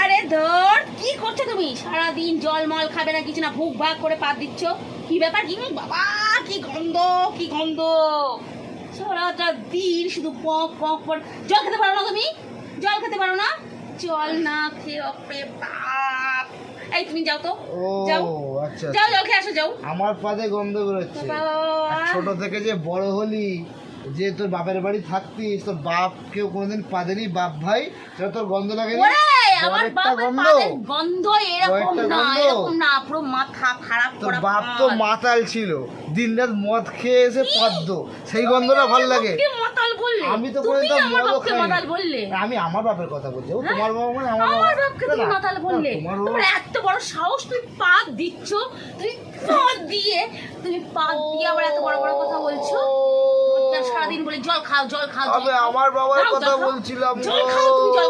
আরে ধর কি করছো তুমি? সারাদিন জল মল খাবে না, কিছু না, ভুক ভাগ করে পাত দিচ্ছ। কি ব্যাপার? কি বাবা, কি গন্ধ, কি গন্ধ! সারাটা দিন শুধু পক পক পক। জল খেতে পারো না তুমি? জল খেতে পারো না? জল না খেয়ে বাপরে বাপ। এই তুমি যাও তো, যাও আচ্ছা যাও, জল খেয়ে আসো, যাও। আমার পাতে গন্ধ বেরোচ্ছে। আর ছোট থেকে যে বড় হলি, যে তোর বাপের বাড়ি থাকতিস, তোর বাপ কেউ কোনোদিন পাদেনি, বাপ ভাই, সেটা তোর গন্ধ লাগে না? আমার বাপের পাদের গন্ধ এরকম না, এরকম না, পুরো মাথা খারাপ তোর করা। বাপ তো মাতাল ছিল, দিনরাত মদ খেয়ে এসে পদ্ম, সেই গন্ধটা ভালো লাগে। মাতাল বললে? আমি তো তুমি কোনোদিন আমার মদও বাপকে খাইনি। মাতাল বললে? আমি আমার বাপের কথা বলছি। ও তোমার বাবা মানে আমার বাবা। আমার বাপকে তুমি মাতাল বললে? তোমার এত বড় সাহস, তুমি পাত দিচ্ছ, তুমি পাত দিয়ে আবার এত বড় বড় কথা বলছো। সারাদিন বলে জল খাও, জল খাও, আমি আমার বাবার যাও, কথা জল খাও। বলছিলাম। জল খাও, তুমি জল